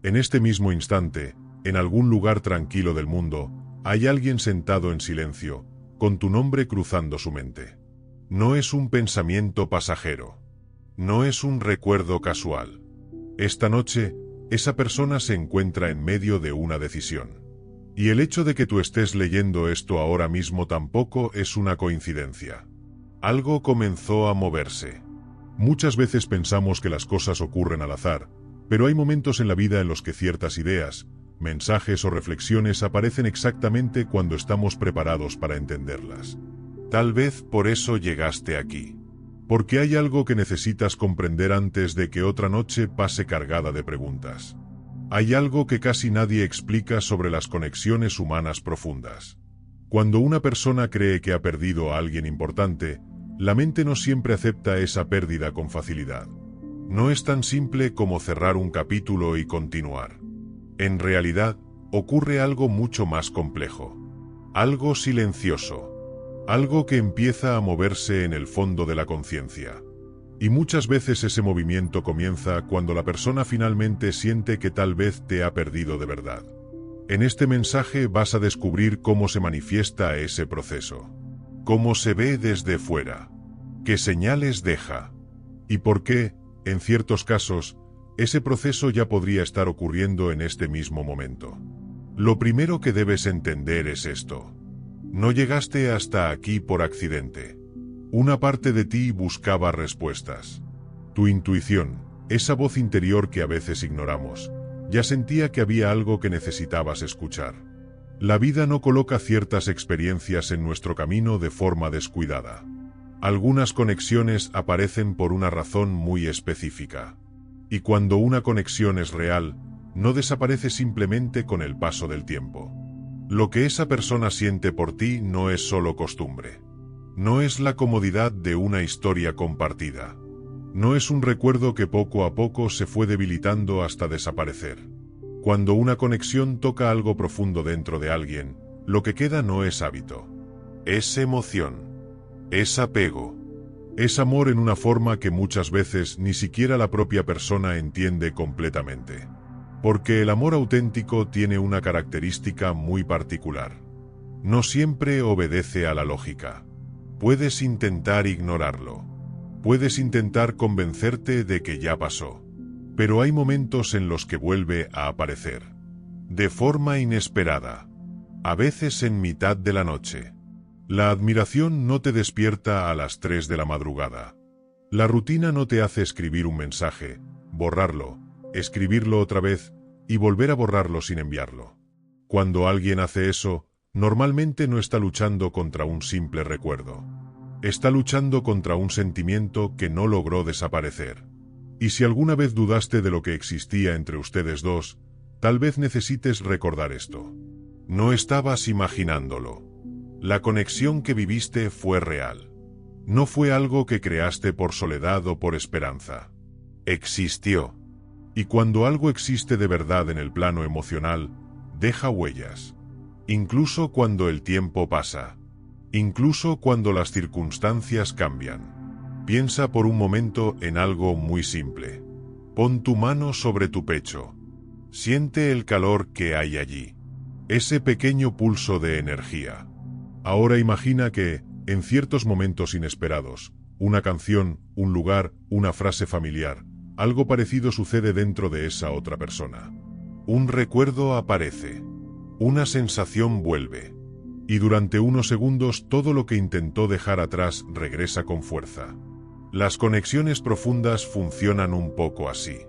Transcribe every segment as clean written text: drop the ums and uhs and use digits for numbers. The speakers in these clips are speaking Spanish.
En este mismo instante, en algún lugar tranquilo del mundo, hay alguien sentado en silencio, con tu nombre cruzando su mente. No es un pensamiento pasajero. No es un recuerdo casual. Esta noche, esa persona se encuentra en medio de una decisión. Y el hecho de que tú estés leyendo esto ahora mismo tampoco es una coincidencia. Algo comenzó a moverse. Muchas veces pensamos que las cosas ocurren al azar, pero hay momentos en la vida en los que ciertas ideas, mensajes o reflexiones aparecen exactamente cuando estamos preparados para entenderlas. Tal vez por eso llegaste aquí. Porque hay algo que necesitas comprender antes de que otra noche pase cargada de preguntas. Hay algo que casi nadie explica sobre las conexiones humanas profundas. Cuando una persona cree que ha perdido a alguien importante, la mente no siempre acepta esa pérdida con facilidad. No es tan simple como cerrar un capítulo y continuar. En realidad, ocurre algo mucho más complejo. Algo silencioso. Algo que empieza a moverse en el fondo de la conciencia. Y muchas veces ese movimiento comienza cuando la persona finalmente siente que tal vez te ha perdido de verdad. En este mensaje vas a descubrir cómo se manifiesta ese proceso. Cómo se ve desde fuera. Qué señales deja. Y por qué, en ciertos casos, ese proceso ya podría estar ocurriendo en este mismo momento. Lo primero que debes entender es esto. No llegaste hasta aquí por accidente. Una parte de ti buscaba respuestas. Tu intuición, esa voz interior que a veces ignoramos, ya sentía que había algo que necesitabas escuchar. La vida no coloca ciertas experiencias en nuestro camino de forma descuidada. Algunas conexiones aparecen por una razón muy específica. Y cuando una conexión es real, no desaparece simplemente con el paso del tiempo. Lo que esa persona siente por ti no es solo costumbre. No es la comodidad de una historia compartida. No es un recuerdo que poco a poco se fue debilitando hasta desaparecer. Cuando una conexión toca algo profundo dentro de alguien, lo que queda no es hábito. Es emoción. Es apego. Es amor en una forma que muchas veces ni siquiera la propia persona entiende completamente. Porque el amor auténtico tiene una característica muy particular. No siempre obedece a la lógica. Puedes intentar ignorarlo. Puedes intentar convencerte de que ya pasó. Pero hay momentos en los que vuelve a aparecer. De forma inesperada. A veces en mitad de la noche. La admiración no te despierta a las 3 de la madrugada. La rutina no te hace escribir un mensaje, borrarlo, escribirlo otra vez y volver a borrarlo sin enviarlo. Cuando alguien hace eso, normalmente no está luchando contra un simple recuerdo. Está luchando contra un sentimiento que no logró desaparecer. Y si alguna vez dudaste de lo que existía entre ustedes dos, tal vez necesites recordar esto. No estabas imaginándolo. La conexión que viviste fue real. No fue algo que creaste por soledad o por esperanza. Existió. Y cuando algo existe de verdad en el plano emocional, deja huellas. Incluso cuando el tiempo pasa. Incluso cuando las circunstancias cambian. Piensa por un momento en algo muy simple. Pon tu mano sobre tu pecho. Siente el calor que hay allí. Ese pequeño pulso de energía. Ahora imagina que, en ciertos momentos inesperados, una canción, un lugar, una frase familiar, algo parecido sucede dentro de esa otra persona. Un recuerdo aparece. Una sensación vuelve. Y durante unos segundos todo lo que intentó dejar atrás regresa con fuerza. Las conexiones profundas funcionan un poco así.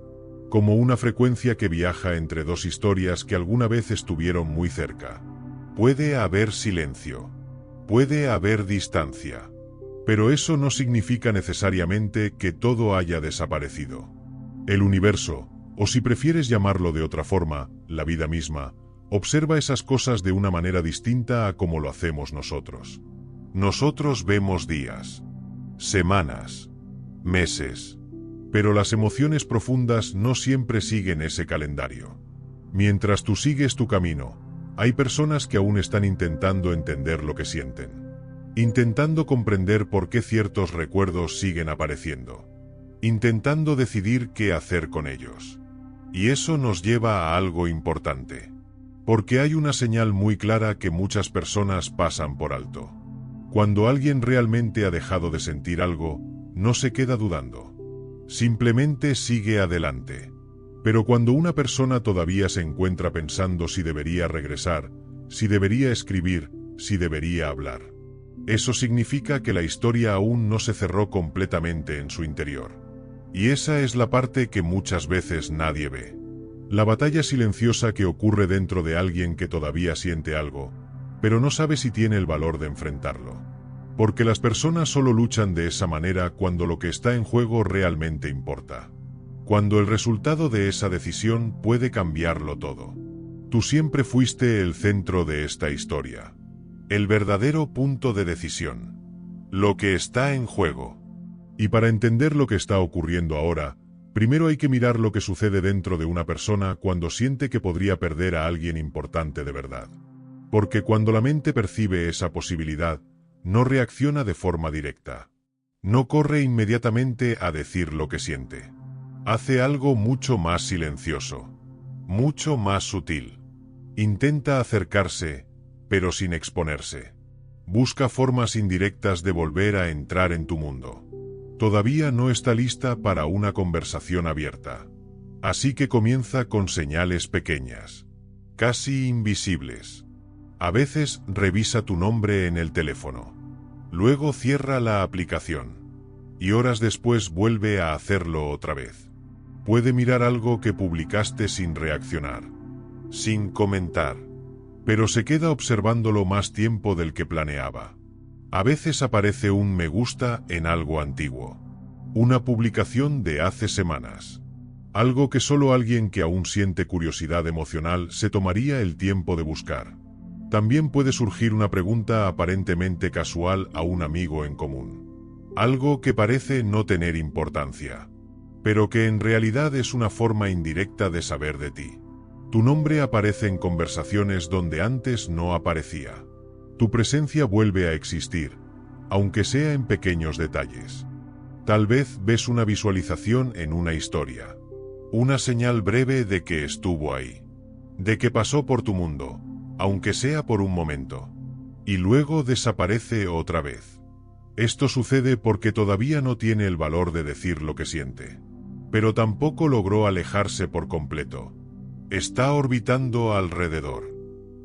Como una frecuencia que viaja entre dos historias que alguna vez estuvieron muy cerca. Puede haber silencio. Puede haber distancia. Pero eso no significa necesariamente que todo haya desaparecido. El universo, o si prefieres llamarlo de otra forma, la vida misma, observa esas cosas de una manera distinta a como lo hacemos nosotros. Nosotros vemos días, semanas, meses, pero las emociones profundas no siempre siguen ese calendario. Mientras tú sigues tu camino, hay personas que aún están intentando entender lo que sienten, intentando comprender por qué ciertos recuerdos siguen apareciendo, intentando decidir qué hacer con ellos. Y eso nos lleva a algo importante. Porque hay una señal muy clara que muchas personas pasan por alto. Cuando alguien realmente ha dejado de sentir algo, no se queda dudando. Simplemente sigue adelante. Pero cuando una persona todavía se encuentra pensando si debería regresar, si debería escribir, si debería hablar, eso significa que la historia aún no se cerró completamente en su interior. Y esa es la parte que muchas veces nadie ve. La batalla silenciosa que ocurre dentro de alguien que todavía siente algo, pero no sabe si tiene el valor de enfrentarlo. Porque las personas solo luchan de esa manera cuando lo que está en juego realmente importa. Cuando el resultado de esa decisión puede cambiarlo todo. Tú siempre fuiste el centro de esta historia. El verdadero punto de decisión. Lo que está en juego. Y para entender lo que está ocurriendo ahora, primero hay que mirar lo que sucede dentro de una persona cuando siente que podría perder a alguien importante de verdad. Porque cuando la mente percibe esa posibilidad, no reacciona de forma directa. No corre inmediatamente a decir lo que siente. Hace algo mucho más silencioso. Mucho más sutil. Intenta acercarse, pero sin exponerse. Busca formas indirectas de volver a entrar en tu mundo. Todavía no está lista para una conversación abierta. Así que comienza con señales pequeñas. Casi invisibles. A veces revisa tu nombre en el teléfono. Luego cierra la aplicación. Y horas después vuelve a hacerlo otra vez. Puede mirar algo que publicaste sin reaccionar. Sin comentar. Pero se queda observándolo más tiempo del que planeaba. A veces aparece un me gusta en algo antiguo. Una publicación de hace semanas. Algo que solo alguien que aún siente curiosidad emocional se tomaría el tiempo de buscar. También puede surgir una pregunta aparentemente casual a un amigo en común. Algo que parece no tener importancia, pero que en realidad es una forma indirecta de saber de ti. Tu nombre aparece en conversaciones donde antes no aparecía. Tu presencia vuelve a existir, aunque sea en pequeños detalles. Tal vez ves una visualización en una historia. Una señal breve de que estuvo ahí. De que pasó por tu mundo, aunque sea por un momento. Y luego desaparece otra vez. Esto sucede porque todavía no tiene el valor de decir lo que siente. Pero tampoco logró alejarse por completo. Está orbitando alrededor.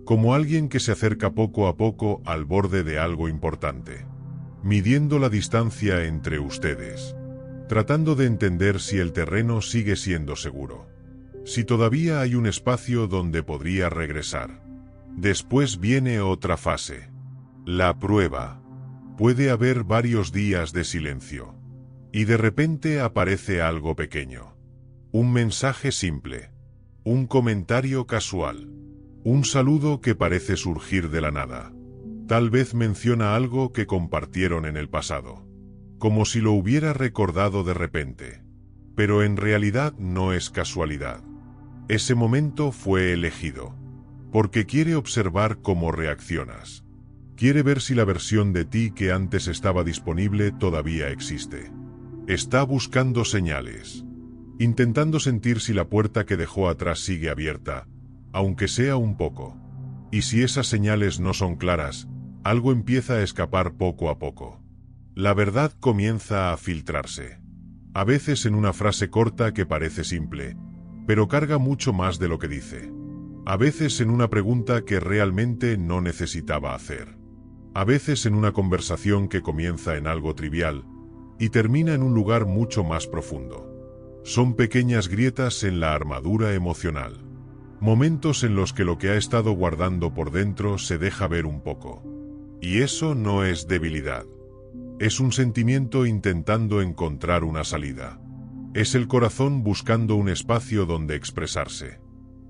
Como alguien que se acerca poco a poco al borde de algo importante. Midiendo la distancia entre ustedes. Tratando de entender si el terreno sigue siendo seguro. Si todavía hay un espacio donde podría regresar. Después viene otra fase. La prueba. Puede haber varios días de silencio. Y de repente aparece algo pequeño. Un mensaje simple. Un comentario casual. Un saludo que parece surgir de la nada. Tal vez menciona algo que compartieron en el pasado. Como si lo hubiera recordado de repente. Pero en realidad no es casualidad. Ese momento fue elegido. Porque quiere observar cómo reaccionas. Quiere ver si la versión de ti que antes estaba disponible todavía existe. Está buscando señales. Intentando sentir si la puerta que dejó atrás sigue abierta, aunque sea un poco. Y si esas señales no son claras, algo empieza a escapar poco a poco. La verdad comienza a filtrarse. A veces en una frase corta que parece simple, pero carga mucho más de lo que dice. A veces en una pregunta que realmente no necesitaba hacer. A veces en una conversación que comienza en algo trivial y termina en un lugar mucho más profundo. Son pequeñas grietas en la armadura emocional. Momentos en los que lo que ha estado guardando por dentro se deja ver un poco. Y eso no es debilidad. Es un sentimiento intentando encontrar una salida. Es el corazón buscando un espacio donde expresarse.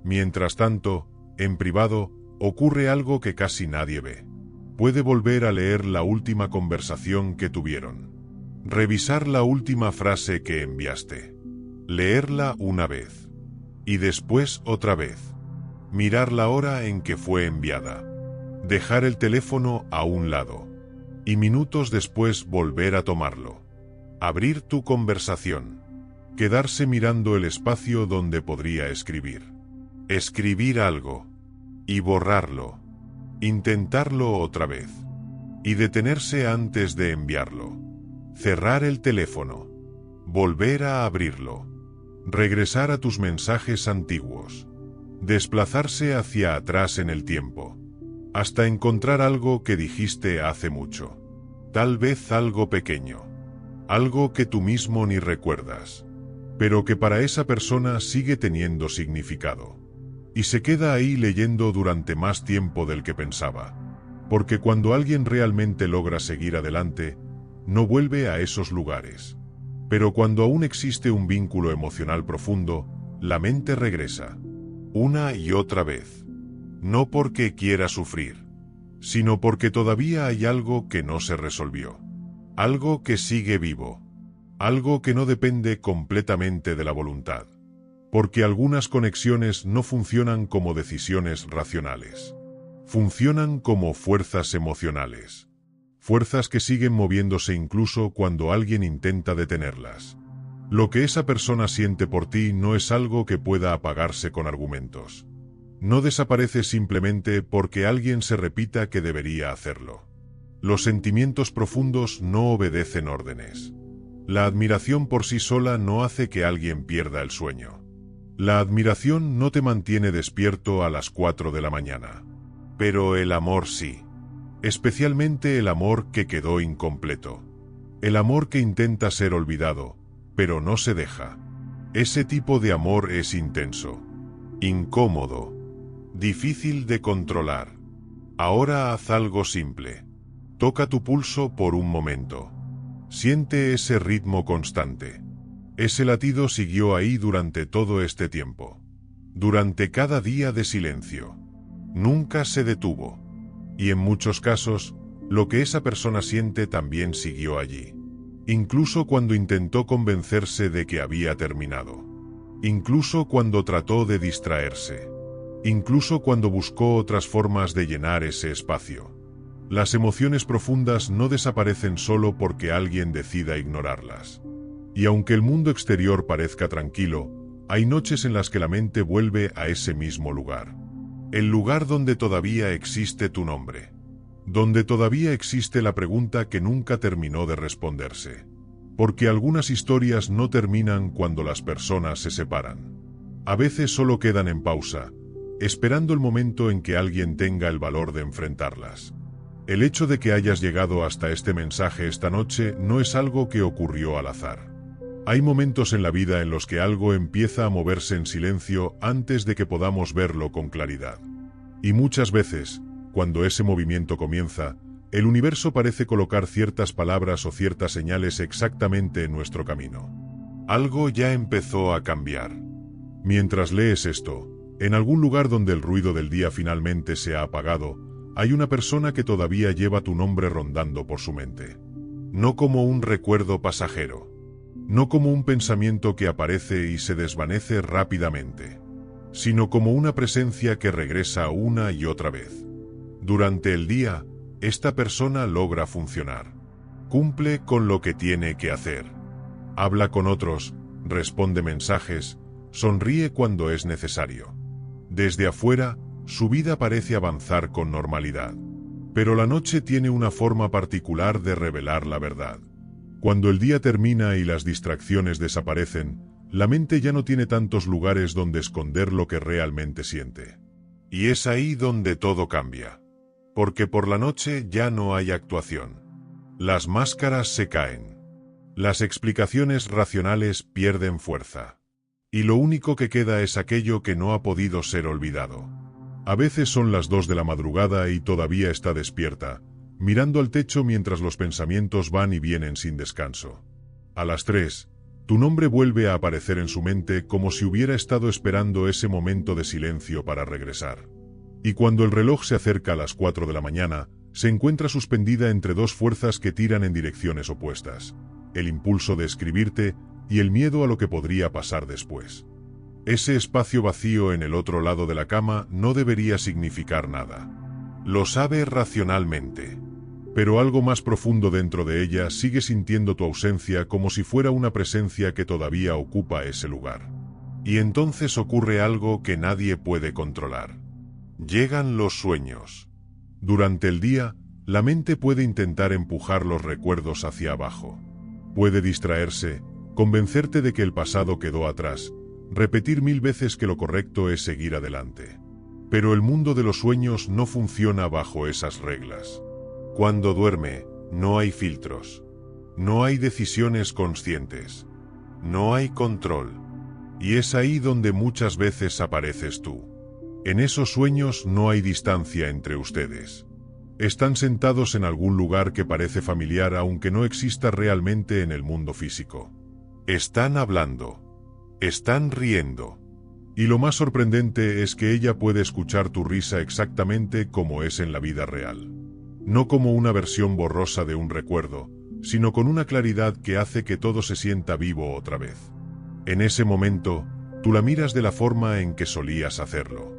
Mientras tanto, en privado, ocurre algo que casi nadie ve. Puede volver a leer la última conversación que tuvieron. Revisar la última frase que enviaste. Leerla una vez. Y después otra vez. Mirar la hora en que fue enviada. Dejar el teléfono a un lado. Y minutos después volver a tomarlo. Abrir tu conversación. Quedarse mirando el espacio donde podría escribir. Escribir algo. Y borrarlo. Intentarlo otra vez. Y detenerse antes de enviarlo. Cerrar el teléfono. Volver a abrirlo. Regresar a tus mensajes antiguos. Desplazarse hacia atrás en el tiempo. Hasta encontrar algo que dijiste hace mucho. Tal vez algo pequeño. Algo que tú mismo ni recuerdas. Pero que para esa persona sigue teniendo significado. Y se queda ahí leyendo durante más tiempo del que pensaba. Porque cuando alguien realmente logra seguir adelante, no vuelve a esos lugares. Pero cuando aún existe un vínculo emocional profundo, la mente regresa. Una y otra vez. No porque quiera sufrir, sino porque todavía hay algo que no se resolvió. Algo que sigue vivo. Algo que no depende completamente de la voluntad. Porque algunas conexiones no funcionan como decisiones racionales. Funcionan como fuerzas emocionales. Fuerzas que siguen moviéndose incluso cuando alguien intenta detenerlas. Lo que esa persona siente por ti no es algo que pueda apagarse con argumentos. No desaparece simplemente porque alguien se repita que debería hacerlo. Los sentimientos profundos no obedecen órdenes. La admiración por sí sola no hace que alguien pierda el sueño. La admiración no te mantiene despierto a las 4 de la mañana. Pero el amor sí. Especialmente el amor que quedó incompleto. El amor que intenta ser olvidado, pero no se deja. Ese tipo de amor es intenso. Incómodo. Difícil de controlar. Ahora haz algo simple. Toca tu pulso por un momento. Siente ese ritmo constante. Ese latido siguió ahí durante todo este tiempo. Durante cada día de silencio. Nunca se detuvo. Y en muchos casos, lo que esa persona siente también siguió allí. Incluso cuando intentó convencerse de que había terminado. Incluso cuando trató de distraerse. Incluso cuando buscó otras formas de llenar ese espacio. Las emociones profundas no desaparecen solo porque alguien decida ignorarlas. Y aunque el mundo exterior parezca tranquilo, hay noches en las que la mente vuelve a ese mismo lugar. El lugar donde todavía existe tu nombre. Donde todavía existe la pregunta que nunca terminó de responderse. Porque algunas historias no terminan cuando las personas se separan. A veces solo quedan en pausa, esperando el momento en que alguien tenga el valor de enfrentarlas. El hecho de que hayas llegado hasta este mensaje esta noche no es algo que ocurrió al azar. Hay momentos en la vida en los que algo empieza a moverse en silencio antes de que podamos verlo con claridad. Y muchas veces, cuando ese movimiento comienza, el universo parece colocar ciertas palabras o ciertas señales exactamente en nuestro camino. Algo ya empezó a cambiar. Mientras lees esto, en algún lugar donde el ruido del día finalmente se ha apagado, hay una persona que todavía lleva tu nombre rondando por su mente. No como un recuerdo pasajero. No como un pensamiento que aparece y se desvanece rápidamente. Sino como una presencia que regresa una y otra vez. Durante el día, esta persona logra funcionar. Cumple con lo que tiene que hacer. Habla con otros, responde mensajes, sonríe cuando es necesario. Desde afuera, su vida parece avanzar con normalidad. Pero la noche tiene una forma particular de revelar la verdad. Cuando el día termina y las distracciones desaparecen, la mente ya no tiene tantos lugares donde esconder lo que realmente siente. Y es ahí donde todo cambia. Porque por la noche ya no hay actuación. Las máscaras se caen. Las explicaciones racionales pierden fuerza. Y lo único que queda es aquello que no ha podido ser olvidado. A veces son las 2 de la madrugada y todavía está despierta, mirando al techo mientras los pensamientos van y vienen sin descanso. A las 3, tu nombre vuelve a aparecer en su mente como si hubiera estado esperando ese momento de silencio para regresar. Y cuando el reloj se acerca a las 4 de la mañana, se encuentra suspendida entre dos fuerzas que tiran en direcciones opuestas: el impulso de escribirte y el miedo a lo que podría pasar después. Ese espacio vacío en el otro lado de la cama no debería significar nada. Lo sabe racionalmente. Pero algo más profundo dentro de ella sigue sintiendo tu ausencia como si fuera una presencia que todavía ocupa ese lugar. Y entonces ocurre algo que nadie puede controlar. Llegan los sueños. Durante el día, la mente puede intentar empujar los recuerdos hacia abajo. Puede distraerse, convencerte de que el pasado quedó atrás, repetir 1000 veces que lo correcto es seguir adelante. Pero el mundo de los sueños no funciona bajo esas reglas. Cuando duerme, no hay filtros. No hay decisiones conscientes. No hay control. Y es ahí donde muchas veces apareces tú. En esos sueños no hay distancia entre ustedes. Están sentados en algún lugar que parece familiar aunque no exista realmente en el mundo físico. Están hablando. Están riendo. Y lo más sorprendente es que ella puede escuchar tu risa exactamente como es en la vida real. No como una versión borrosa de un recuerdo, sino con una claridad que hace que todo se sienta vivo otra vez. En ese momento, tú la miras de la forma en que solías hacerlo.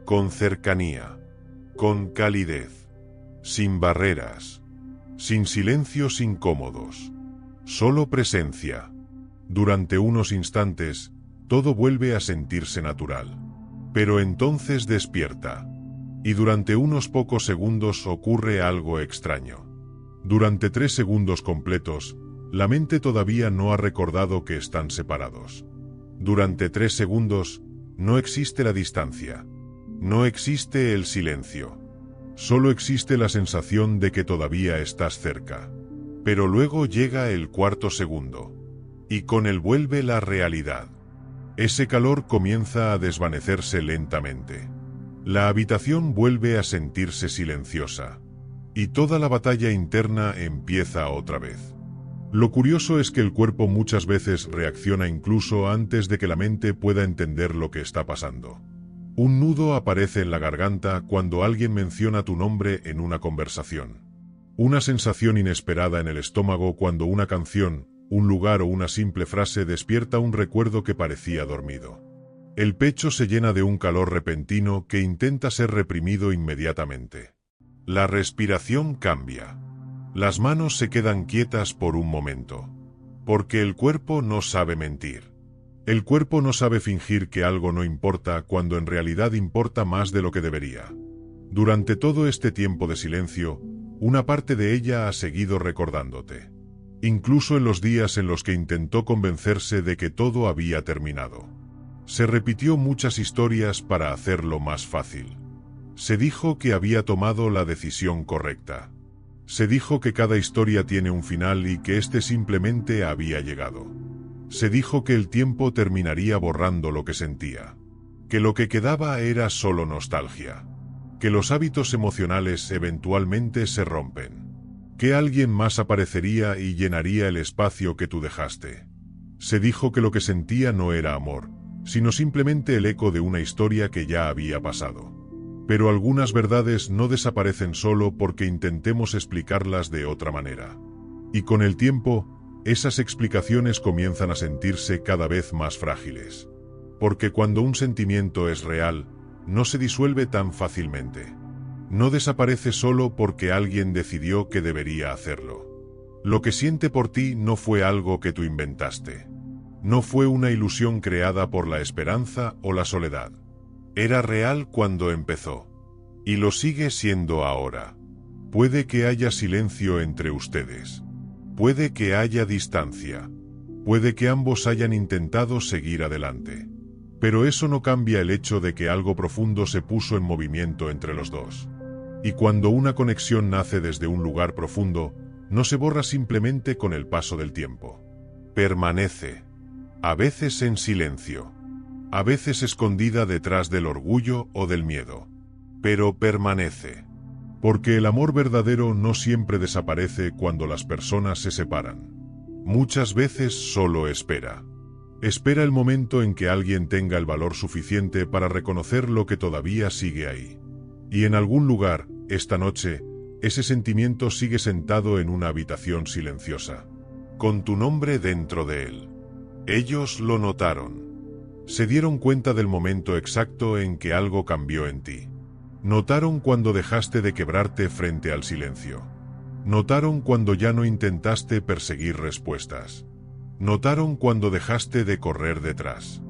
Con cercanía. Con calidez. Sin barreras. Sin silencios incómodos. Solo presencia. Durante unos instantes, todo vuelve a sentirse natural. Pero entonces despierta. Y durante unos pocos segundos ocurre algo extraño. Durante 3 segundos completos, la mente todavía no ha recordado que están separados. Durante 3 segundos, no existe la distancia. No existe el silencio. Solo existe la sensación de que todavía estás cerca. Pero luego llega el 4.º segundo. Y con él vuelve la realidad. Ese calor comienza a desvanecerse lentamente. La habitación vuelve a sentirse silenciosa. Y toda la batalla interna empieza otra vez. Lo curioso es que el cuerpo muchas veces reacciona incluso antes de que la mente pueda entender lo que está pasando. Un nudo aparece en la garganta cuando alguien menciona tu nombre en una conversación. Una sensación inesperada en el estómago cuando una canción, un lugar o una simple frase despierta un recuerdo que parecía dormido. El pecho se llena de un calor repentino que intenta ser reprimido inmediatamente. La respiración cambia. Las manos se quedan quietas por un momento. Porque el cuerpo no sabe mentir. El cuerpo no sabe fingir que algo no importa cuando en realidad importa más de lo que debería. Durante todo este tiempo de silencio, una parte de ella ha seguido recordándote. Incluso en los días en los que intentó convencerse de que todo había terminado. Se repitió muchas historias para hacerlo más fácil. Se dijo que había tomado la decisión correcta. Se dijo que cada historia tiene un final y que este simplemente había llegado. Se dijo que el tiempo terminaría borrando lo que sentía. Que lo que quedaba era solo nostalgia. Que los hábitos emocionales eventualmente se rompen. Que alguien más aparecería y llenaría el espacio que tú dejaste. Se dijo que lo que sentía no era amor, sino simplemente el eco de una historia que ya había pasado. Pero algunas verdades no desaparecen solo porque intentemos explicarlas de otra manera. Y con el tiempo, esas explicaciones comienzan a sentirse cada vez más frágiles. Porque cuando un sentimiento es real, no se disuelve tan fácilmente. No desaparece solo porque alguien decidió que debería hacerlo. Lo que siente por ti no fue algo que tú inventaste. No fue una ilusión creada por la esperanza o la soledad. Era real cuando empezó. Y lo sigue siendo ahora. Puede que haya silencio entre ustedes. Puede que haya distancia. Puede que ambos hayan intentado seguir adelante. Pero eso no cambia el hecho de que algo profundo se puso en movimiento entre los dos. Y cuando una conexión nace desde un lugar profundo, no se borra simplemente con el paso del tiempo. Permanece. A veces en silencio. A veces escondida detrás del orgullo o del miedo. Pero permanece. Porque el amor verdadero no siempre desaparece cuando las personas se separan. Muchas veces solo espera. Espera el momento en que alguien tenga el valor suficiente para reconocer lo que todavía sigue ahí. Y en algún lugar, esta noche, ese sentimiento sigue sentado en una habitación silenciosa. Con tu nombre dentro de él. Ellos lo notaron. Se dieron cuenta del momento exacto en que algo cambió en ti. Notaron cuando dejaste de quebrarte frente al silencio. Notaron cuando ya no intentaste perseguir respuestas. Notaron cuando dejaste de correr detrás.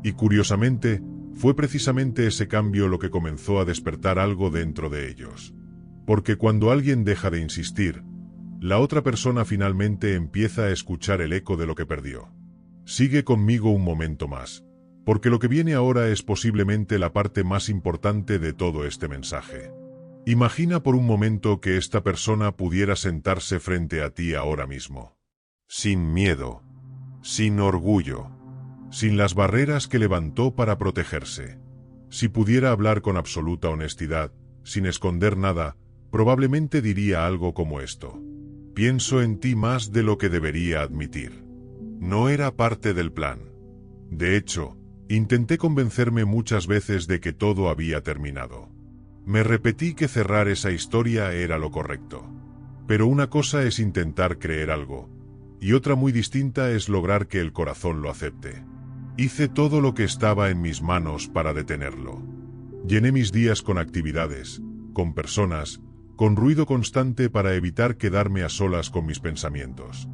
Y curiosamente, fue precisamente ese cambio lo que comenzó a despertar algo dentro de ellos. Porque cuando alguien deja de insistir, la otra persona finalmente empieza a escuchar el eco de lo que perdió. Sigue conmigo un momento más, porque lo que viene ahora es posiblemente la parte más importante de todo este mensaje. Imagina por un momento que esta persona pudiera sentarse frente a ti ahora mismo. Sin miedo, sin orgullo, sin las barreras que levantó para protegerse. Si pudiera hablar con absoluta honestidad, sin esconder nada, probablemente diría algo como esto. Pienso en ti más de lo que debería admitir. No era parte del plan. De hecho, intenté convencerme muchas veces de que todo había terminado. Me repetí que cerrar esa historia era lo correcto. Pero una cosa es intentar creer algo, y otra muy distinta es lograr que el corazón lo acepte. Hice todo lo que estaba en mis manos para detenerlo. Llené mis días con actividades, con personas, con ruido constante para evitar quedarme a solas con mis pensamientos.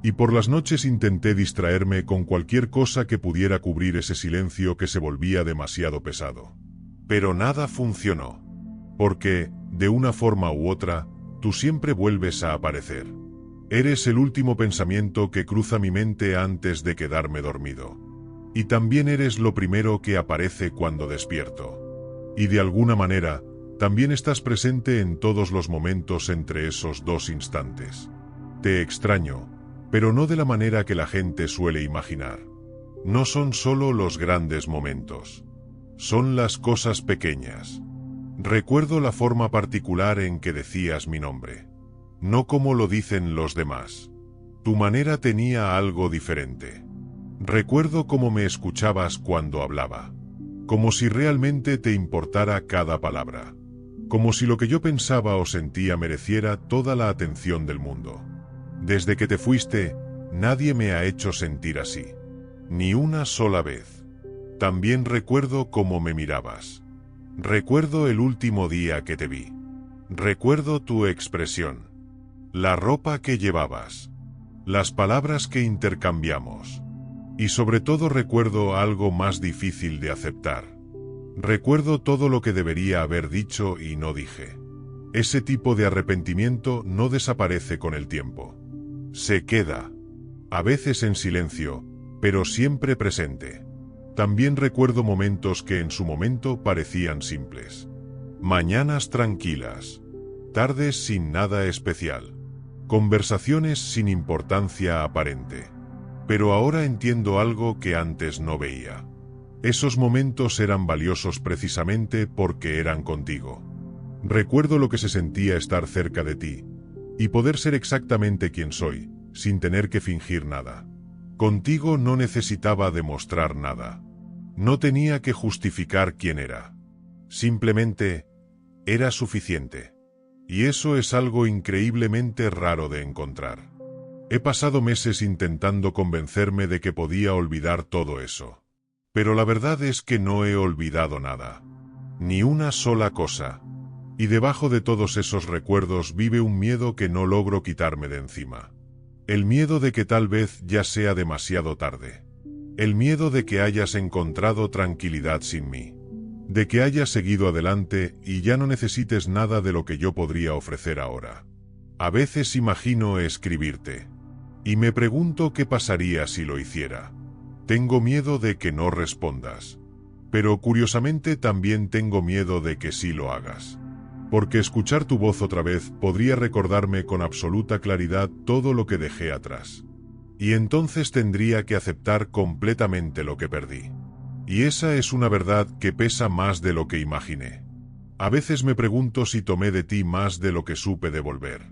Y por las noches intenté distraerme con cualquier cosa que pudiera cubrir ese silencio que se volvía demasiado pesado. Pero nada funcionó. Porque, de una forma u otra, tú siempre vuelves a aparecer. Eres el último pensamiento que cruza mi mente antes de quedarme dormido. Y también eres lo primero que aparece cuando despierto. Y de alguna manera, también estás presente en todos los momentos entre esos dos instantes. Te extraño, pero no de la manera que la gente suele imaginar. No son solo los grandes momentos. Son las cosas pequeñas. Recuerdo la forma particular en que decías mi nombre. No como lo dicen los demás. Tu manera tenía algo diferente. Recuerdo cómo me escuchabas cuando hablaba. Como si realmente te importara cada palabra. Como si lo que yo pensaba o sentía mereciera toda la atención del mundo. Desde que te fuiste, nadie me ha hecho sentir así. Ni una sola vez. También recuerdo cómo me mirabas. Recuerdo el último día que te vi. Recuerdo tu expresión. La ropa que llevabas. Las palabras que intercambiamos. Y sobre todo recuerdo algo más difícil de aceptar. Recuerdo todo lo que debería haber dicho y no dije. Ese tipo de arrepentimiento no desaparece con el tiempo. Se queda. A veces en silencio, pero siempre presente. También recuerdo momentos que en su momento parecían simples. Mañanas tranquilas. Tardes sin nada especial. Conversaciones sin importancia aparente. Pero ahora entiendo algo que antes no veía. Esos momentos eran valiosos precisamente porque eran contigo. Recuerdo lo que se sentía estar cerca de ti, y poder ser exactamente quien soy, sin tener que fingir nada. Contigo no necesitaba demostrar nada. No tenía que justificar quién era. Simplemente, era suficiente. Y eso es algo increíblemente raro de encontrar. He pasado meses intentando convencerme de que podía olvidar todo eso. Pero la verdad es que no he olvidado nada. Ni una sola cosa. Y debajo de todos esos recuerdos vive un miedo que no logro quitarme de encima. El miedo de que tal vez ya sea demasiado tarde. El miedo de que hayas encontrado tranquilidad sin mí. De que hayas seguido adelante y ya no necesites nada de lo que yo podría ofrecer ahora. A veces imagino escribirte. Y me pregunto qué pasaría si lo hiciera. Tengo miedo de que no respondas. Pero curiosamente también tengo miedo de que sí lo hagas. Porque escuchar tu voz otra vez podría recordarme con absoluta claridad todo lo que dejé atrás. Y entonces tendría que aceptar completamente lo que perdí. Y esa es una verdad que pesa más de lo que imaginé. A veces me pregunto si tomé de ti más de lo que supe devolver.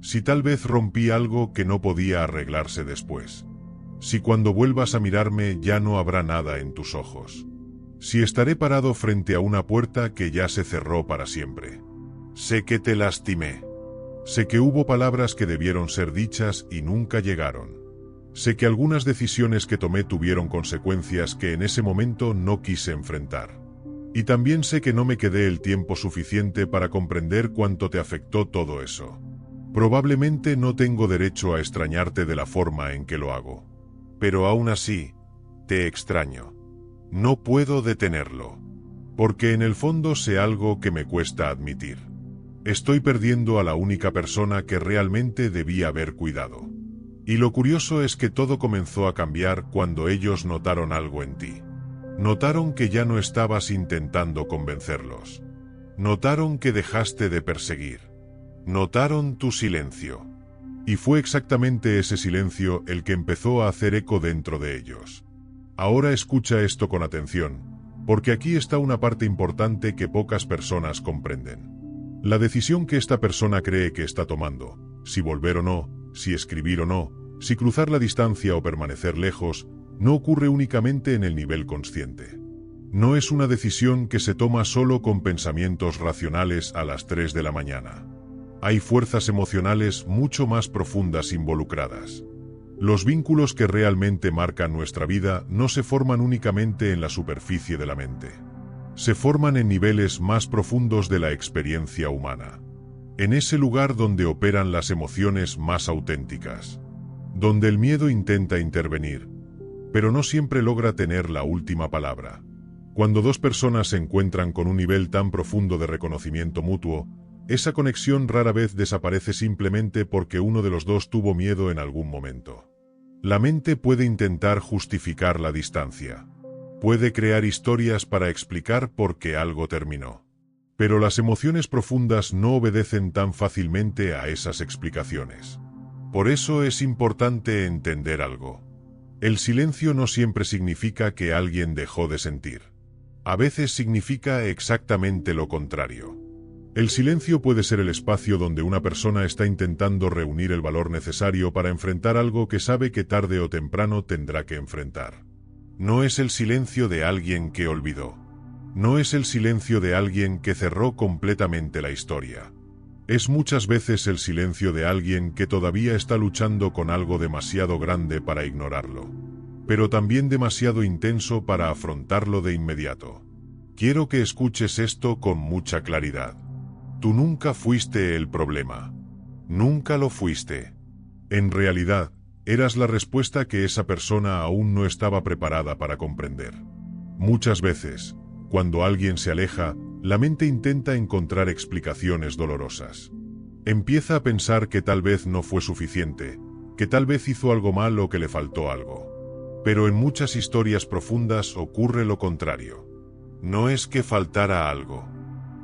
Si tal vez rompí algo que no podía arreglarse después. Si cuando vuelvas a mirarme ya no habrá nada en tus ojos. Si estaré parado frente a una puerta que ya se cerró para siempre. Sé que te lastimé. Sé que hubo palabras que debieron ser dichas y nunca llegaron. Sé que algunas decisiones que tomé tuvieron consecuencias que en ese momento no quise enfrentar. Y también sé que no me quedé el tiempo suficiente para comprender cuánto te afectó todo eso. Probablemente no tengo derecho a extrañarte de la forma en que lo hago. Pero aún así, te extraño. No puedo detenerlo. Porque en el fondo sé algo que me cuesta admitir. Estoy perdiendo a la única persona que realmente debía haber cuidado. Y lo curioso es que todo comenzó a cambiar cuando ellos notaron algo en ti. Notaron que ya no estabas intentando convencerlos. Notaron que dejaste de perseguir. Notaron tu silencio. Y fue exactamente ese silencio el que empezó a hacer eco dentro de ellos. Ahora escucha esto con atención, porque aquí está una parte importante que pocas personas comprenden. La decisión que esta persona cree que está tomando, si volver o no, si escribir o no, si cruzar la distancia o permanecer lejos, no ocurre únicamente en el nivel consciente. No es una decisión que se toma solo con pensamientos racionales a las 3 de la mañana. Hay fuerzas emocionales mucho más profundas involucradas. Los vínculos que realmente marcan nuestra vida no se forman únicamente en la superficie de la mente. Se forman en niveles más profundos de la experiencia humana. En ese lugar donde operan las emociones más auténticas. Donde el miedo intenta intervenir, pero no siempre logra tener la última palabra. Cuando dos personas se encuentran con un nivel tan profundo de reconocimiento mutuo, esa conexión rara vez desaparece simplemente porque uno de los dos tuvo miedo en algún momento. La mente puede intentar justificar la distancia. Puede crear historias para explicar por qué algo terminó. Pero las emociones profundas no obedecen tan fácilmente a esas explicaciones. Por eso es importante entender algo. El silencio no siempre significa que alguien dejó de sentir. A veces significa exactamente lo contrario. El silencio puede ser el espacio donde una persona está intentando reunir el valor necesario para enfrentar algo que sabe que tarde o temprano tendrá que enfrentar. No es el silencio de alguien que olvidó. No es el silencio de alguien que cerró completamente la historia. Es muchas veces el silencio de alguien que todavía está luchando con algo demasiado grande para ignorarlo, pero también demasiado intenso para afrontarlo de inmediato. Quiero que escuches esto con mucha claridad. Tú nunca fuiste el problema. Nunca lo fuiste. En realidad, eras la respuesta que esa persona aún no estaba preparada para comprender. Muchas veces, cuando alguien se aleja, la mente intenta encontrar explicaciones dolorosas. Empieza a pensar que tal vez no fue suficiente, que tal vez hizo algo mal o que le faltó algo. Pero en muchas historias profundas ocurre lo contrario. No es que faltara algo.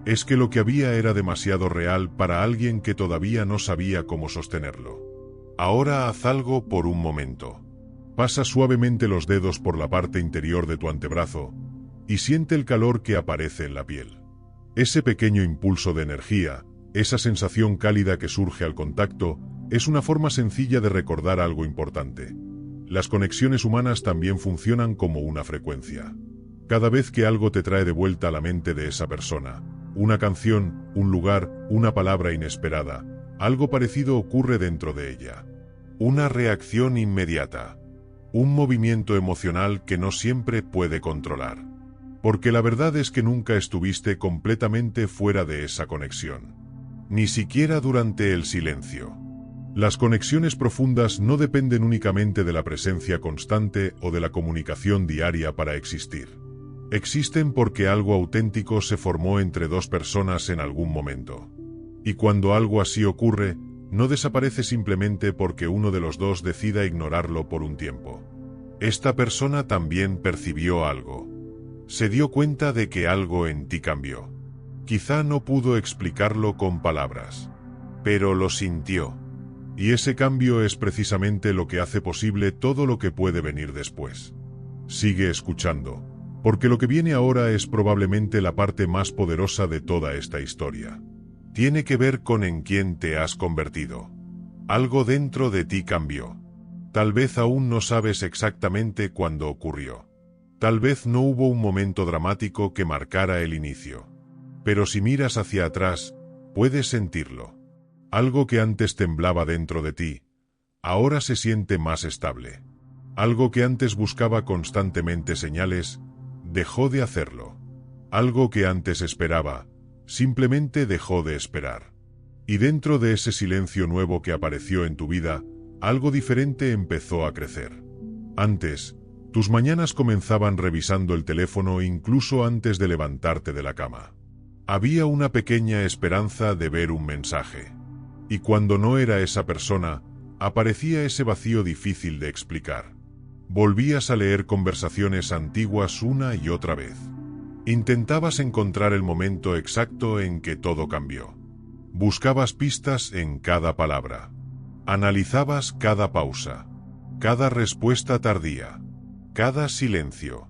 Es que lo que había era demasiado real para alguien que todavía no sabía cómo sostenerlo. Ahora haz algo por un momento. Pasa suavemente los dedos por la parte interior de tu antebrazo y siente el calor que aparece en la piel. Ese pequeño impulso de energía, esa sensación cálida que surge al contacto, es una forma sencilla de recordar algo importante. Las conexiones humanas también funcionan como una frecuencia. Cada vez que algo te trae de vuelta a la mente de esa persona, una canción, un lugar, una palabra inesperada, algo parecido ocurre dentro de ella. Una reacción inmediata. Un movimiento emocional que no siempre puede controlar. Porque la verdad es que nunca estuviste completamente fuera de esa conexión. Ni siquiera durante el silencio. Las conexiones profundas no dependen únicamente de la presencia constante o de la comunicación diaria para existir. Existen porque algo auténtico se formó entre dos personas en algún momento. Y cuando algo así ocurre, no desaparece simplemente porque uno de los dos decida ignorarlo por un tiempo. Esta persona también percibió algo. Se dio cuenta de que algo en ti cambió. Quizá no pudo explicarlo con palabras, pero lo sintió. Y ese cambio es precisamente lo que hace posible todo lo que puede venir después. Sigue escuchando, porque lo que viene ahora es probablemente la parte más poderosa de toda esta historia. Tiene que ver con en quién te has convertido. Algo dentro de ti cambió. Tal vez aún no sabes exactamente cuándo ocurrió. Tal vez no hubo un momento dramático que marcara el inicio. Pero si miras hacia atrás, puedes sentirlo. Algo que antes temblaba dentro de ti, ahora se siente más estable. Algo que antes buscaba constantemente señales, dejó de hacerlo. Algo que antes esperaba, simplemente dejó de esperar. Y dentro de ese silencio nuevo que apareció en tu vida, algo diferente empezó a crecer. Antes, tus mañanas comenzaban revisando el teléfono incluso antes de levantarte de la cama. Había una pequeña esperanza de ver un mensaje. Y cuando no era esa persona, aparecía ese vacío difícil de explicar. Volvías a leer conversaciones antiguas una y otra vez. Intentabas encontrar el momento exacto en que todo cambió. Buscabas pistas en cada palabra. Analizabas cada pausa, cada respuesta tardía, cada silencio.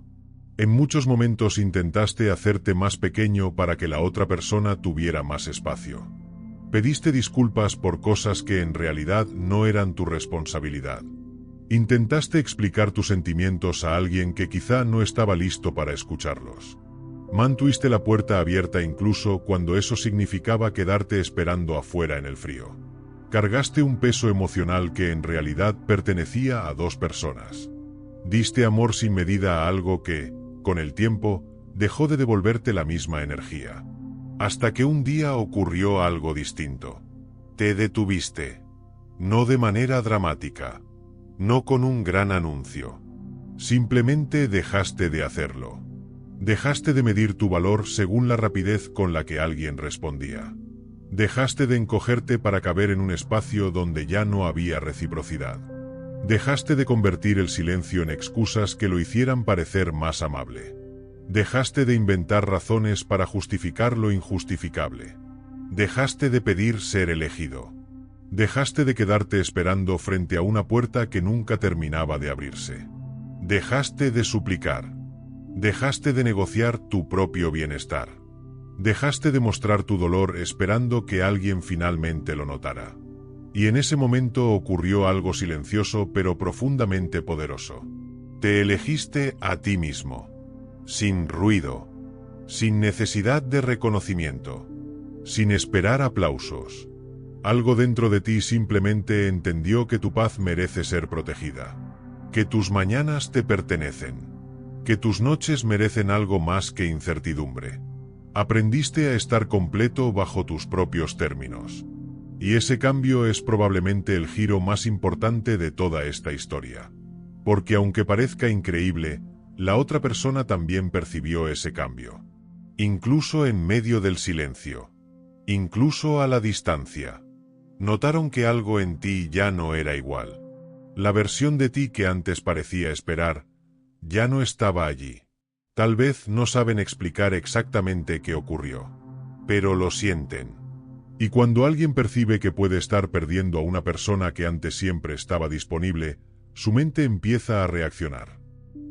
En muchos momentos intentaste hacerte más pequeño para que la otra persona tuviera más espacio. Pediste disculpas por cosas que en realidad no eran tu responsabilidad. Intentaste explicar tus sentimientos a alguien que quizá no estaba listo para escucharlos. Mantuviste la puerta abierta incluso cuando eso significaba quedarte esperando afuera en el frío. Cargaste un peso emocional que en realidad pertenecía a dos personas. Diste amor sin medida a algo que, con el tiempo, dejó de devolverte la misma energía. Hasta que un día ocurrió algo distinto. Te detuviste. No de manera dramática. No con un gran anuncio. Simplemente dejaste de hacerlo. Dejaste de medir tu valor según la rapidez con la que alguien respondía. Dejaste de encogerte para caber en un espacio donde ya no había reciprocidad. Dejaste de convertir el silencio en excusas que lo hicieran parecer más amable. Dejaste de inventar razones para justificar lo injustificable. Dejaste de pedir ser elegido. Dejaste de quedarte esperando frente a una puerta que nunca terminaba de abrirse. Dejaste de suplicar. Dejaste de negociar tu propio bienestar. Dejaste de mostrar tu dolor esperando que alguien finalmente lo notara. Y en ese momento ocurrió algo silencioso pero profundamente poderoso. Te elegiste a ti mismo. Sin ruido. Sin necesidad de reconocimiento. Sin esperar aplausos. Algo dentro de ti simplemente entendió que tu paz merece ser protegida. Que tus mañanas te pertenecen. Que tus noches merecen algo más que incertidumbre. Aprendiste a estar completo bajo tus propios términos. Y ese cambio es probablemente el giro más importante de toda esta historia. Porque aunque parezca increíble, la otra persona también percibió ese cambio. Incluso en medio del silencio. Incluso a la distancia. Notaron que algo en ti ya no era igual. La versión de ti que antes parecía esperar, ya no estaba allí. Tal vez no saben explicar exactamente qué ocurrió. Pero lo sienten. Y cuando alguien percibe que puede estar perdiendo a una persona que antes siempre estaba disponible, su mente empieza a reaccionar.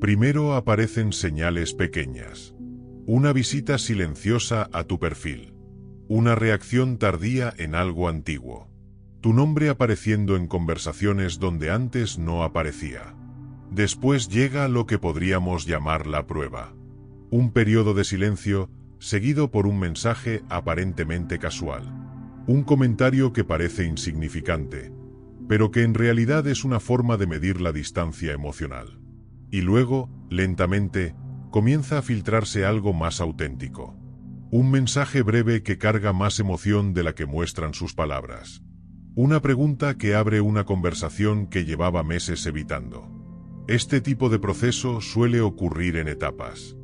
Primero aparecen señales pequeñas. Una visita silenciosa a tu perfil. Una reacción tardía en algo antiguo. Tu nombre apareciendo en conversaciones donde antes no aparecía. Después llega lo que podríamos llamar la prueba. Un periodo de silencio, seguido por un mensaje aparentemente casual. Un comentario que parece insignificante, pero que en realidad es una forma de medir la distancia emocional. Y luego, lentamente, comienza a filtrarse algo más auténtico. Un mensaje breve que carga más emoción de la que muestran sus palabras. Una pregunta que abre una conversación que llevaba meses evitando. Este tipo de proceso suele ocurrir en etapas.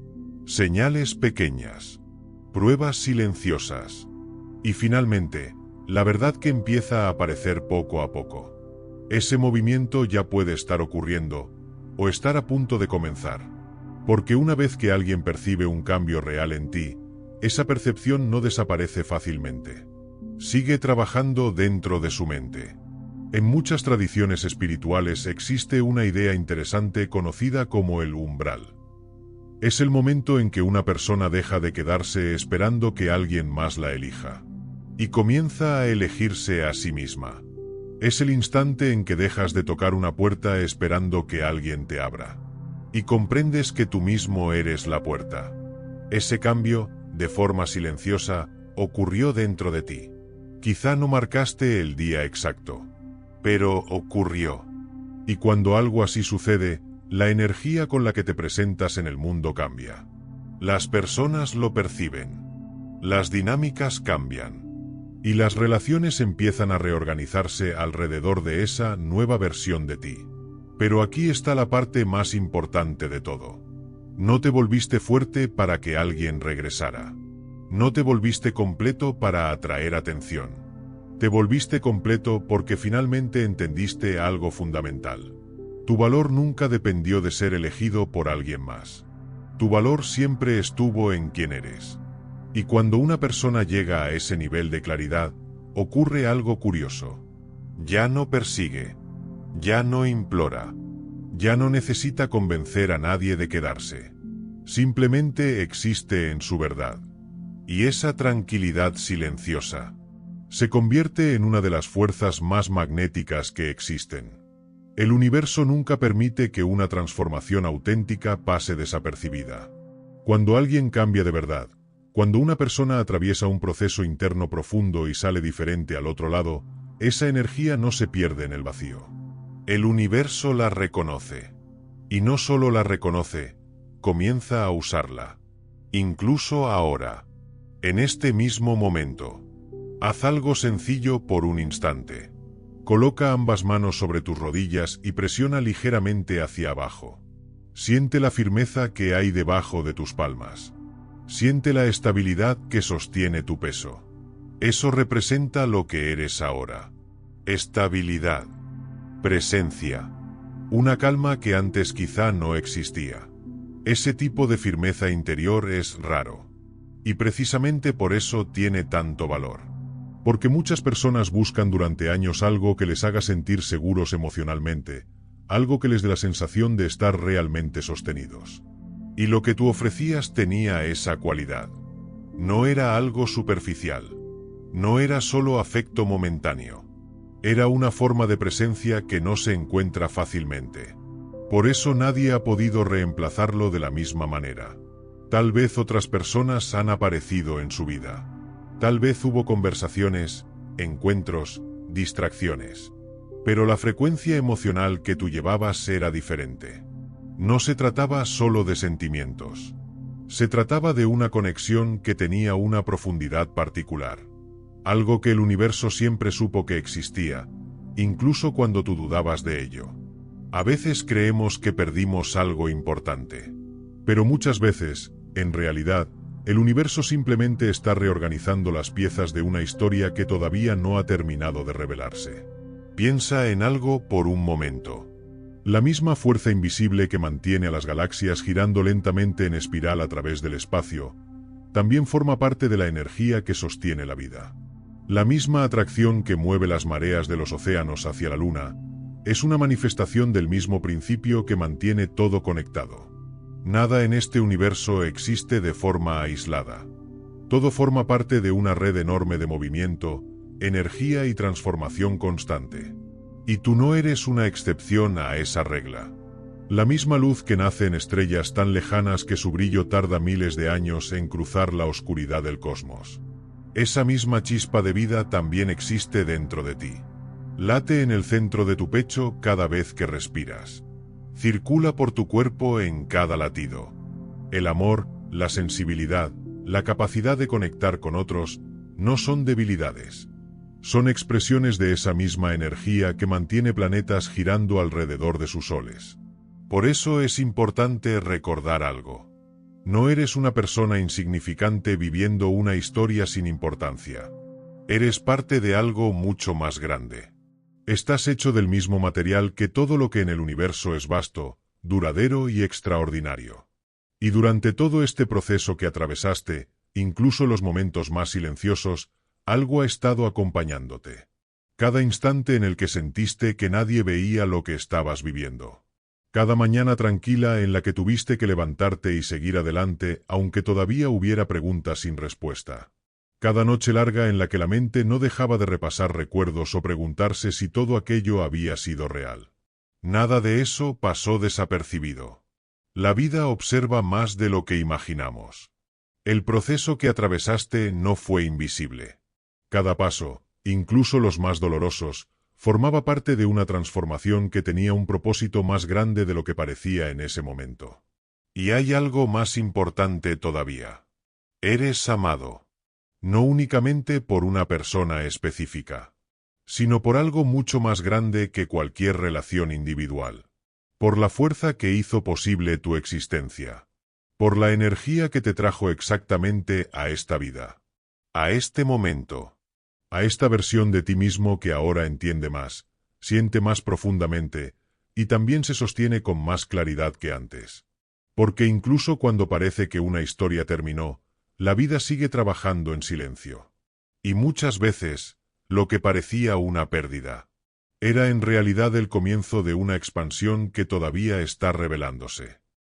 Señales pequeñas. Pruebas silenciosas. Y finalmente, la verdad que empieza a aparecer poco a poco. Ese movimiento ya puede estar ocurriendo, o estar a punto de comenzar. Porque una vez que alguien percibe un cambio real en ti, esa percepción no desaparece fácilmente. Sigue trabajando dentro de su mente. En muchas tradiciones espirituales existe una idea interesante conocida como el umbral. Es el momento en que una persona deja de quedarse esperando que alguien más la elija. Y comienza a elegirse a sí misma. Es el instante en que dejas de tocar una puerta esperando que alguien te abra. Y comprendes que tú mismo eres la puerta. Ese cambio, de forma silenciosa, ocurrió dentro de ti. Quizá no marcaste el día exacto. Pero ocurrió. Y cuando algo así sucede, la energía con la que te presentas en el mundo cambia. Las personas lo perciben. Las dinámicas cambian. Y las relaciones empiezan a reorganizarse alrededor de esa nueva versión de ti. Pero aquí está la parte más importante de todo. No te volviste fuerte para que alguien regresara. No te volviste completo para atraer atención. Te volviste completo porque finalmente entendiste algo fundamental. Tu valor nunca dependió de ser elegido por alguien más. Tu valor siempre estuvo en quién eres. Y cuando una persona llega a ese nivel de claridad, ocurre algo curioso. Ya no persigue. Ya no implora. Ya no necesita convencer a nadie de quedarse. Simplemente existe en su verdad. Y esa tranquilidad silenciosa se convierte en una de las fuerzas más magnéticas que existen. El universo nunca permite que una transformación auténtica pase desapercibida. Cuando alguien cambia de verdad, cuando una persona atraviesa un proceso interno profundo y sale diferente al otro lado, esa energía no se pierde en el vacío. El universo la reconoce. Y no solo la reconoce, comienza a usarla. Incluso ahora. En este mismo momento. Haz algo sencillo por un instante. Coloca ambas manos sobre tus rodillas y presiona ligeramente hacia abajo. Siente la firmeza que hay debajo de tus palmas. Siente la estabilidad que sostiene tu peso. Eso representa lo que eres ahora. Estabilidad. Presencia. Una calma que antes quizá no existía. Ese tipo de firmeza interior es raro. Y precisamente por eso tiene tanto valor. Porque muchas personas buscan durante años algo que les haga sentir seguros emocionalmente, algo que les dé la sensación de estar realmente sostenidos. Y lo que tú ofrecías tenía esa cualidad. No era algo superficial. No era solo afecto momentáneo. Era una forma de presencia que no se encuentra fácilmente. Por eso nadie ha podido reemplazarlo de la misma manera. Tal vez otras personas han aparecido en su vida. Tal vez hubo conversaciones, encuentros, distracciones. Pero la frecuencia emocional que tú llevabas era diferente. No se trataba solo de sentimientos. Se trataba de una conexión que tenía una profundidad particular. Algo que el universo siempre supo que existía, incluso cuando tú dudabas de ello. A veces creemos que perdimos algo importante. Pero muchas veces, en realidad, el universo simplemente está reorganizando las piezas de una historia que todavía no ha terminado de revelarse. Piensa en algo por un momento. La misma fuerza invisible que mantiene a las galaxias girando lentamente en espiral a través del espacio, también forma parte de la energía que sostiene la vida. La misma atracción que mueve las mareas de los océanos hacia la Luna, es una manifestación del mismo principio que mantiene todo conectado. Nada en este universo existe de forma aislada. Todo forma parte de una red enorme de movimiento, energía y transformación constante. Y tú no eres una excepción a esa regla. La misma luz que nace en estrellas tan lejanas que su brillo tarda miles de años en cruzar la oscuridad del cosmos. Esa misma chispa de vida también existe dentro de ti. Late en el centro de tu pecho cada vez que respiras. Circula por tu cuerpo en cada latido. El amor, la sensibilidad, la capacidad de conectar con otros, no son debilidades. Son expresiones de esa misma energía que mantiene planetas girando alrededor de sus soles. Por eso es importante recordar algo. No eres una persona insignificante viviendo una historia sin importancia. Eres parte de algo mucho más grande. Estás hecho del mismo material que todo lo que en el universo es vasto, duradero y extraordinario. Y durante todo este proceso que atravesaste, incluso los momentos más silenciosos, algo ha estado acompañándote. Cada instante en el que sentiste que nadie veía lo que estabas viviendo. Cada mañana tranquila en la que tuviste que levantarte y seguir adelante aunque todavía hubiera preguntas sin respuesta. Cada noche larga en la que la mente no dejaba de repasar recuerdos o preguntarse si todo aquello había sido real. Nada de eso pasó desapercibido. La vida observa más de lo que imaginamos. El proceso que atravesaste no fue invisible. Cada paso, incluso los más dolorosos, formaba parte de una transformación que tenía un propósito más grande de lo que parecía en ese momento. Y hay algo más importante todavía. Eres amado. no únicamente por una persona específica, sino por algo mucho más grande que cualquier relación individual. Por la fuerza que hizo posible tu existencia. Por la energía que te trajo exactamente a esta vida. A este momento. A esta versión de ti mismo que ahora entiende más, siente más profundamente, y también se sostiene con más claridad que antes. Porque incluso cuando parece que una historia terminó, la vida sigue trabajando en silencio. Y muchas veces, lo que parecía una pérdida, era en realidad el comienzo de una expansión que todavía está revelándose.